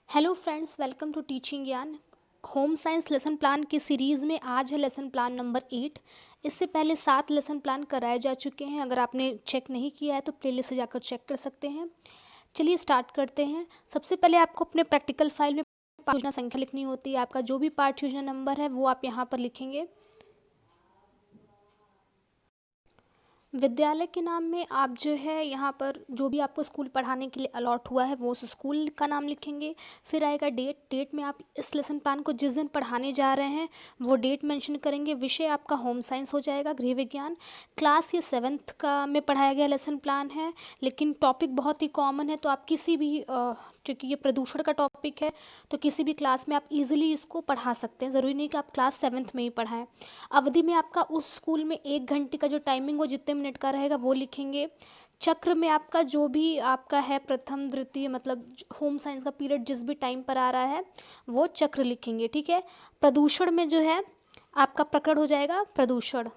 Hello friends, welcome to teaching Gyan. Home science lesson plan की series में आज है लेसन प्लान नंबर 8। इससे पहले 7 लेसन प्लान कराए जा चुके हैं। अगर आपने चेक नहीं किया है तो प्लेलिस्ट से जाकर चेक कर सकते हैं। चलिए स्टार्ट करते हैं। सबसे पहले आपको अपने प्रैक्टिकल फाइल में पाठ योजना संख्या लिखनी होती है। आपका जो भी पाठ योजना नंबर है वो आप यहाँ पर लिखेंगे। विद्यालय के नाम में आप जो है यहाँ पर जो भी आपको स्कूल पढ़ाने के लिए अलॉट हुआ है वो उस स्कूल का नाम लिखेंगे। फिर आएगा डेट में आप इस लेसन प्लान को जिस दिन पढ़ाने जा रहे हैं वो डेट मेंशन करेंगे। विषय आपका होम साइंस हो जाएगा, गृह विज्ञान। क्लास ये 7th का में पढ़ाया गया लेसन प्लान है, लेकिन टॉपिक बहुत ही कॉमन है, तो आप किसी भी क्योंकि ये प्रदूषण का टॉपिक है तो किसी भी क्लास में आप इजीली इसको पढ़ा सकते हैं। ज़रूरी नहीं कि आप क्लास 7th में ही पढ़ाएं। अवधि में आपका उस स्कूल में 1 घंटे का जो टाइमिंग हो जितने मिनट का रहेगा वो लिखेंगे। चक्र में आपका जो भी आपका है प्रथम द्वितीय मतलब होम साइंस का पीरियड जिस भी टाइम पर आ रहा है वो चक्र लिखेंगे। ठीक है। प्रदूषण में जो है आपका प्रकरण हो जाएगा प्रदूषण।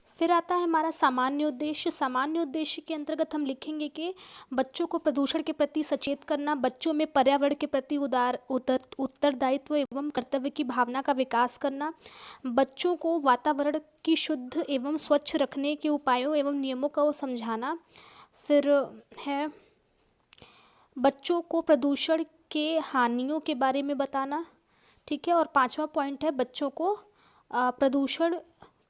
फिर आता है हमारा सामान्य उद्देश्य। सामान्य उद्देश्य के अंतर्गत हम लिखेंगे कि बच्चों को प्रदूषण के प्रति सचेत करना, बच्चों में पर्यावरण के प्रति उत्तरदायित्व एवं कर्तव्य की भावना का विकास करना, बच्चों को वातावरण की शुद्ध एवं स्वच्छ रखने के उपायों एवं नियमों को समझाना। फिर है बच्चों को प्रदूषण के हानियों के बारे में बताना। ठीक है। और 5वां पॉइंट है बच्चों को प्रदूषण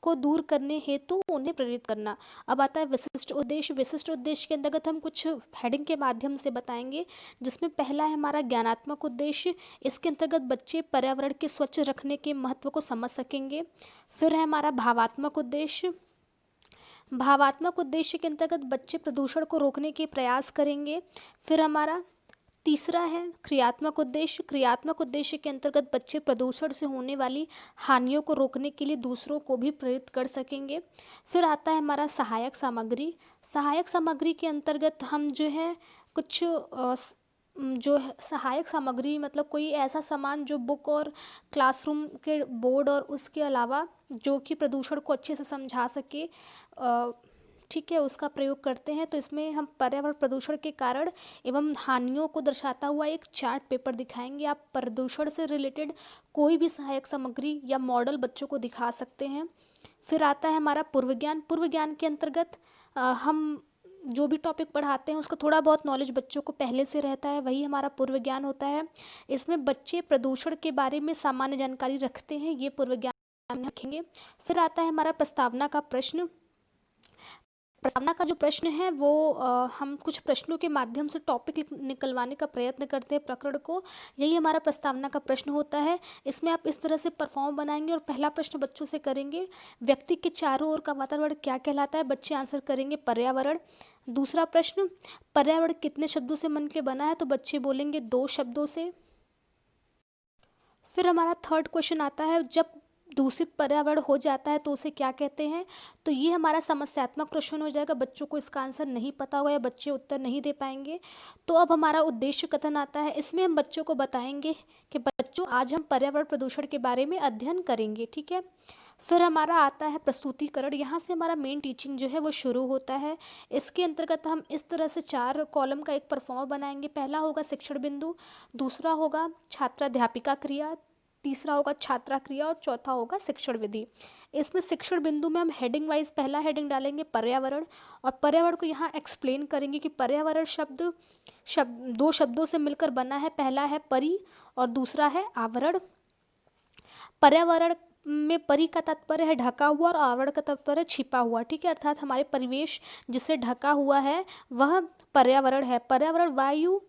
को दूर करने हेतु उन्हें प्रेरित करना। अब आता है विशिष्ट उद्देश्य। विशिष्ट उद्देश्य के अंतर्गत हम कुछ हेडिंग के माध्यम से बताएंगे, जिसमें पहला है हमारा ज्ञानात्मक उद्देश्य। इसके अंतर्गत बच्चे पर्यावरण के स्वच्छ रखने के महत्व को समझ सकेंगे। फिर है हमारा भावात्मक उद्देश्य। भावात्मक उद्देश्य के अंतर्गत बच्चे प्रदूषण को रोकने के प्रयास करेंगे। फिर हमारा तीसरा है क्रियात्मक उद्देश्य। क्रियात्मक उद्देश्य के अंतर्गत बच्चे प्रदूषण से होने वाली हानियों को रोकने के लिए दूसरों को भी प्रेरित कर सकेंगे। फिर आता है हमारा सहायक सामग्री। सहायक सामग्री के अंतर्गत हम जो है कुछ जो है सहायक सामग्री मतलब कोई ऐसा सामान जो बुक और क्लासरूम के बोर्ड और उसके अलावा जो कि प्रदूषण को अच्छे से समझा सके, ठीक है, उसका प्रयोग करते हैं। तो इसमें हम पर्यावरण प्रदूषण के कारण एवं हानियों को दर्शाता हुआ एक चार्ट पेपर दिखाएंगे। आप प्रदूषण से रिलेटेड कोई भी सहायक सामग्री या मॉडल बच्चों को दिखा सकते हैं। फिर आता है हमारा पूर्व ज्ञान। पूर्व ज्ञान के अंतर्गत हम जो भी टॉपिक पढ़ाते हैं उसका थोड़ा बहुत नॉलेज बच्चों को पहले से रहता है, वही हमारा पूर्व ज्ञान होता है। इसमें बच्चे प्रदूषण के बारे में सामान्य जानकारी रखते हैं, ये पूर्व ज्ञान रखेंगे। फिर आता है हमारा प्रस्तावना का प्रश्न। प्रस्तावना का जो प्रश्न है वो हम कुछ प्रश्नों के माध्यम से टॉपिक निकलवाने का प्रयत्न करते हैं प्रकरण को। यही हमारा प्रस्तावना का प्रश्न होता है। इसमें आप इस तरह से परफॉर्म बनाएंगे और पहला प्रश्न बच्चों से करेंगे, व्यक्ति के चारों ओर का वातावरण क्या कहलाता है? बच्चे आंसर करेंगे पर्यावरण। दूसरा प्रश्न, पर्यावरण कितने शब्दों से मिलकर बना है? तो बच्चे बोलेंगे 2 शब्दों से। फिर हमारा थर्ड क्वेश्चन आता है, जब दूषित पर्यावरण हो जाता है तो उसे क्या कहते हैं? तो ये हमारा समस्यात्मक प्रश्न हो जाएगा। बच्चों को इसका आंसर नहीं पता होगा या बच्चे उत्तर नहीं दे पाएंगे। तो अब हमारा उद्देश्य कथन आता है। इसमें हम बच्चों को बताएंगे कि बच्चों आज हम पर्यावरण प्रदूषण के बारे में अध्ययन करेंगे। ठीक है। फिर हमारा आता है प्रस्तुतिकरण। यहाँ से हमारा मेन टीचिंग जो है वो शुरू होता है। इसके अंतर्गत हम इस तरह से 4 कॉलम का एक परफॉर्म बनाएंगे। पहला होगा शिक्षण बिंदु, दूसरा होगा छात्राध्यापिका क्रिया, तीसरा होगा छात्रा क्रिया और चौथा होगा शिक्षण विधि। इसमें शिक्षण बिंदु में हम हेडिंग वाइज पहला हेडिंग डालेंगे पर्यावरण, और पर्यावरण को यहाँ एक्सप्लेन करेंगे कि पर्यावरण शब्द 2 शब्दों से मिलकर बना है। पहला है परि और दूसरा है आवरण। पर्यावरण में परि का तात्पर्य है ढका हुआ और आवरण का तात्पर्य है छिपा हुआ। ठीक है। अर्थात हमारे परिवेश जिससे ढका हुआ है वह पर्यावरण है। पर्यावरण वायु,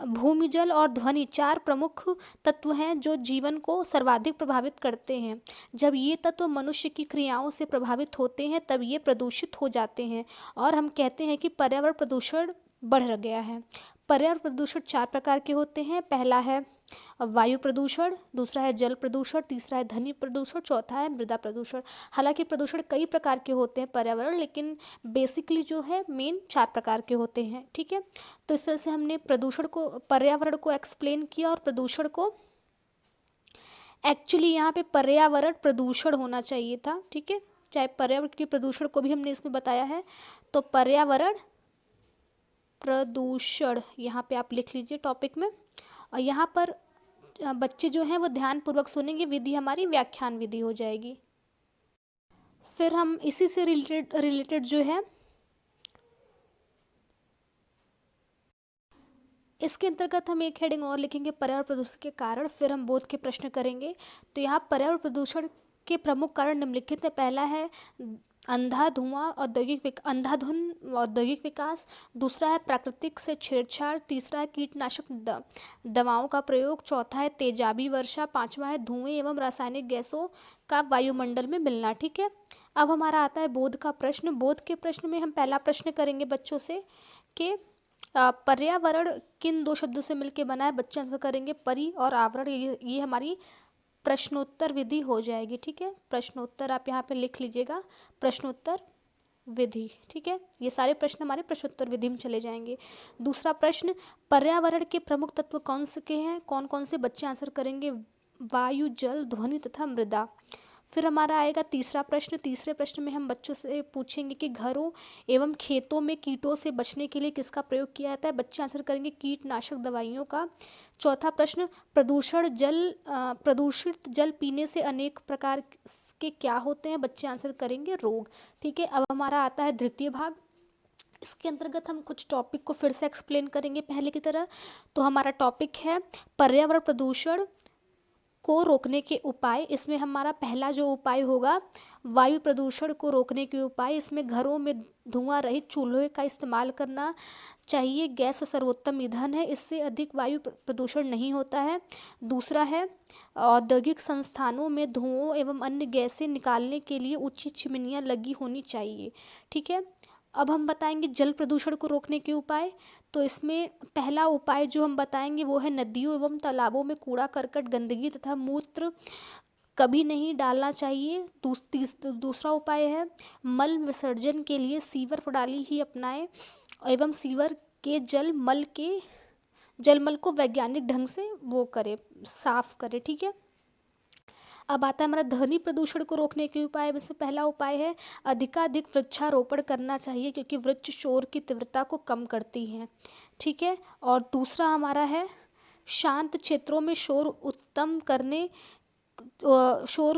भूमि, जल और ध्वनि 4 प्रमुख तत्व हैं जो जीवन को सर्वाधिक प्रभावित करते हैं। जब ये तत्व मनुष्य की क्रियाओं से प्रभावित होते हैं तब ये प्रदूषित हो जाते हैं और हम कहते हैं कि पर्यावरण प्रदूषण बढ़ गया है। पर्यावरण प्रदूषण 4 प्रकार के होते हैं। पहला है वायु प्रदूषण, दूसरा है जल प्रदूषण, तीसरा है ध्वनि प्रदूषण, चौथा है मृदा प्रदूषण। हालांकि प्रदूषण कई प्रकार के होते हैं पर्यावरण, लेकिन बेसिकली जो है मेन 4 प्रकार के होते हैं। ठीक है। तो इस तरह से हमने प्रदूषण को, पर्यावरण को एक्सप्लेन किया और प्रदूषण को, एक्चुअली यहाँ पे पर्यावरण प्रदूषण होना चाहिए था। ठीक है। चाहे पर्यावरण के प्रदूषण को भी हमने इसमें बताया है। तो पर्यावरण प्रदूषण यहाँ पे आप लिख लीजिए टॉपिक में। और यहाँ पर बच्चे जो हैं वो ध्यानपूर्वक सुनेंगे, विधि हमारी व्याख्यान विधि हो जाएगी। फिर हम इसी से रिलेटेड जो है इसके अंतर्गत हम एक हेडिंग और लिखेंगे, पर्यावरण प्रदूषण के कारण। फिर हम बोध के प्रश्न करेंगे। तो यहाँ पर्यावरण प्रदूषण के प्रमुख कारण निम्नलिखित है। पहला है अंधाधुंध औद्योगिक विकास। दूसरा है प्राकृतिक से छेड़छाड़। तीसरा है कीटनाशक दवाओं का प्रयोग। चौथा है तेजाबी वर्षा। पांचवा है धुएं एवं रासायनिक गैसों का वायुमंडल में मिलना। ठीक है, अब हमारा आता है बोध का प्रश्न। बोध के प्रश्न में हम पहला प्रश्न करेंगे बच्चों से कि पर्यावरण किन दो शब्दों से मिलकर बना है। बच्चे आंसर करेंगे परि और आवरण। ये हमारी प्रश्नोत्तर विधि हो जाएगी। ठीक है, प्रश्नोत्तर आप यहाँ पे लिख लीजिएगा, प्रश्नोत्तर विधि। ठीक है, ये सारे प्रश्न हमारे प्रश्नोत्तर विधि में चले जाएंगे। दूसरा प्रश्न, पर्यावरण के प्रमुख तत्व कौन से के हैं, कौन कौन से। बच्चे आंसर करेंगे वायु, जल, ध्वनि तथा मृदा। फिर हमारा आएगा तीसरा प्रश्न। तीसरे प्रश्न में हम बच्चों से पूछेंगे कि घरों एवं खेतों में कीटों से बचने के लिए किसका प्रयोग किया जाता है। बच्चे आंसर करेंगे कीटनाशक दवाइयों का। चौथा प्रश्न, प्रदूषित जल पीने से अनेक प्रकार के क्या होते हैं। बच्चे आंसर करेंगे रोग। ठीक है, अब हमारा आता है द्वितीय भाग। इसके अंतर्गत हम कुछ टॉपिक को फिर से एक्सप्लेन करेंगे पहले की तरह। तो हमारा टॉपिक है पर्यावरण प्रदूषण को रोकने के उपाय। इसमें हमारा पहला जो उपाय होगा वायु प्रदूषण को रोकने के उपाय। इसमें घरों में धुआं रहित चूल्हे का इस्तेमाल करना चाहिए। गैस सर्वोत्तम ईंधन है, इससे अधिक वायु प्रदूषण नहीं होता है। दूसरा है औद्योगिक संस्थानों में धुओं एवं अन्य गैसें निकालने के लिए ऊंची चिमनियाँ लगी होनी चाहिए। ठीक है, अब हम बताएंगे जल प्रदूषण को रोकने के उपाय। तो इसमें पहला उपाय जो हम बताएंगे वो है नदियों एवं तालाबों में कूड़ा करकट, गंदगी तथा मूत्र कभी नहीं डालना चाहिए। दूसरा उपाय है मल विसर्जन के लिए सीवर प्रणाली ही अपनाएं एवं सीवर के जलमल को वैज्ञानिक ढंग से वो करे, साफ करे। ठीक है, अब आता है हमारा ध्वनि प्रदूषण को रोकने के उपाय। में से पहला उपाय है अधिकाधिक वृक्षारोपण करना चाहिए, क्योंकि वृक्ष शोर की तीव्रता को कम करती हैं। ठीक है, और दूसरा हमारा है शांत क्षेत्रों में शोर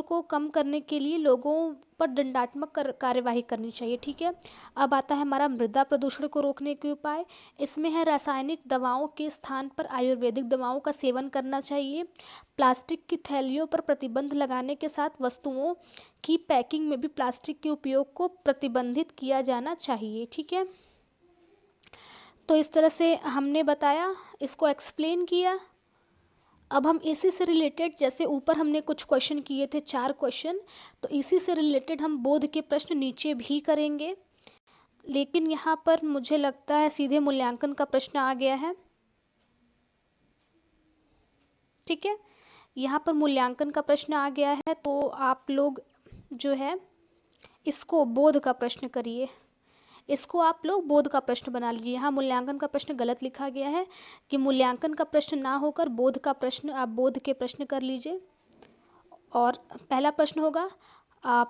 को कम करने के लिए लोगों पर दंडात्मक कार्यवाही करनी चाहिए। ठीक है, अब आता है हमारा मृदा प्रदूषण को रोकने के उपाय। इसमें है रासायनिक दवाओं के स्थान पर आयुर्वेदिक दवाओं का सेवन करना चाहिए। प्लास्टिक की थैलियों पर प्रतिबंध लगाने के साथ वस्तुओं की पैकिंग में भी प्लास्टिक के उपयोग को प्रतिबंधित किया जाना चाहिए। ठीक है, तो इस तरह से हमने बताया, इसको एक्सप्लेन किया। अब हम इसी से रिलेटेड, जैसे ऊपर हमने कुछ क्वेश्चन किए थे 4 क्वेश्चन, तो इसी से रिलेटेड हम बोध के प्रश्न नीचे भी करेंगे। लेकिन यहाँ पर मुझे लगता है सीधे मूल्यांकन का प्रश्न आ गया है। ठीक है, यहाँ पर मूल्यांकन का प्रश्न आ गया है, तो आप लोग जो है इसको बोध का प्रश्न करिए। इसको आप लोग बोध का प्रश्न बना लीजिए। यहाँ मूल्यांकन का प्रश्न गलत लिखा गया है कि मूल्यांकन का प्रश्न ना होकर बोध का प्रश्न, आप बोध के प्रश्न कर लीजिए। और पहला प्रश्न होगा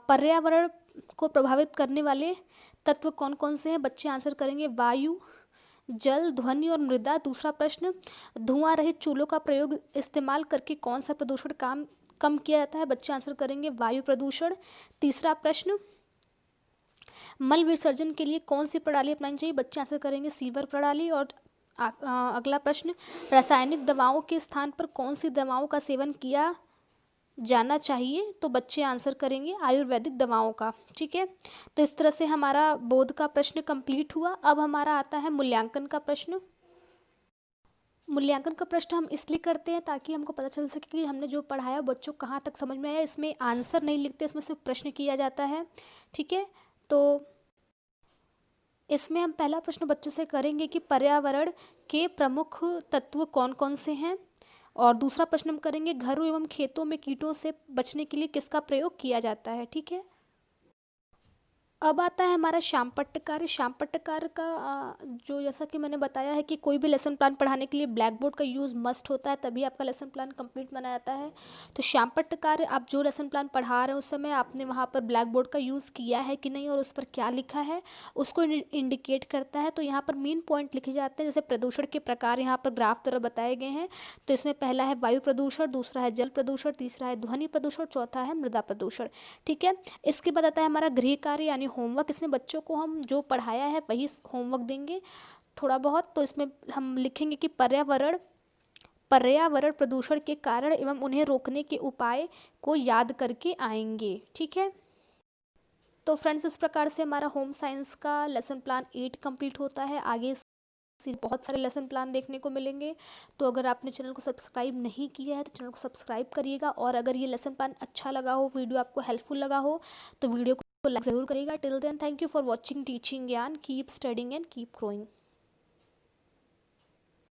पर्यावरण को प्रभावित करने वाले तत्व कौन कौन से हैं। बच्चे आंसर करेंगे वायु, जल, ध्वनि और मृदा। दूसरा प्रश्न, धुआं रहित चूल्हों का प्रयोग इस्तेमाल करके कौन सा प्रदूषण कम किया जाता है। बच्चे आंसर करेंगे वायु प्रदूषण। तीसरा प्रश्न, मल विसर्जन के लिए कौन सी प्रणाली अपनानी चाहिए। बच्चे आंसर करेंगे सीवर प्रणाली। और अगला प्रश्न, रासायनिक दवाओं के स्थान पर कौन सी दवाओं का सेवन किया जाना चाहिए। तो बच्चे आंसर करेंगे आयुर्वेदिक दवाओं का। ठीक है, तो इस तरह से हमारा बोध का प्रश्न कंप्लीट हुआ। अब हमारा आता है मूल्यांकन का प्रश्न। मूल्यांकन का प्रश्न हम इसलिए करते हैं ताकि हमको पता चल सके कि हमने जो पढ़ाया बच्चों को कहाँ तक समझ में आया। इसमें आंसर नहीं लिखते, इसमें सिर्फ प्रश्न किया जाता है। ठीक है, तो इसमें हम पहला प्रश्न बच्चों से करेंगे कि पर्यावरण के प्रमुख तत्व कौन कौन से हैं। और दूसरा प्रश्न हम करेंगे घरों एवं खेतों में कीटों से बचने के लिए किसका प्रयोग किया जाता है। ठीक है, अब आता है हमारा श्याम पट्टकार। श्याम पट्टकार का जो जैसा कि मैंने बताया है कि कोई भी लेसन प्लान पढ़ाने के लिए ब्लैक बोर्ड का यूज़ मस्ट होता है, तभी आपका लेसन प्लान कंप्लीट बनाया जाता है। तो श्याम पट्टकार आप जो लेसन प्लान पढ़ा रहे हैं उस समय आपने वहाँ पर ब्लैक बोर्ड का यूज़ किया है कि नहीं और उस पर क्या लिखा है उसको इंडिकेट करता है। तो यहाँ पर मेन पॉइंट लिखे जाते हैं, जैसे प्रदूषण के प्रकार यहाँ पर ग्राफ द्वारा बताए गए हैं। तो इसमें पहला है वायु प्रदूषण, दूसरा है जल प्रदूषण, तीसरा है ध्वनि प्रदूषण, चौथा है मृदा प्रदूषण। ठीक है। इसके बाद आता है हमारा गृह कार्य यानी होमवर्क। इसमें बच्चों को हम जो पढ़ाया है वही होमवर्क देंगे थोड़ा बहुत। तो इसमें हम लिखेंगे कि पर्यावरण पर्यावरण प्रदूषण के कारण एवं उन्हें रोकने के उपाय को याद करके आएंगे। ठीक है। तो फ्रेंड्स, इस प्रकार से हमारा होम साइंस का लेसन प्लान 8 कंप्लीट होता है। आगे इससे बहुत सारे लेसन प्लान देखने को मिलेंगे। तो अगर आपने चैनल को सब्सक्राइब नहीं किया है तो चैनल को सब्सक्राइब करिएगा, और अगर ये लेसन प्लान अच्छा लगा हो, वीडियो आपको हेल्पफुल लगा हो तो वीडियो को लाइक ज़रूर करिएगा। Till then, thank you for watching teaching Gyan. Keep studying and keep growing.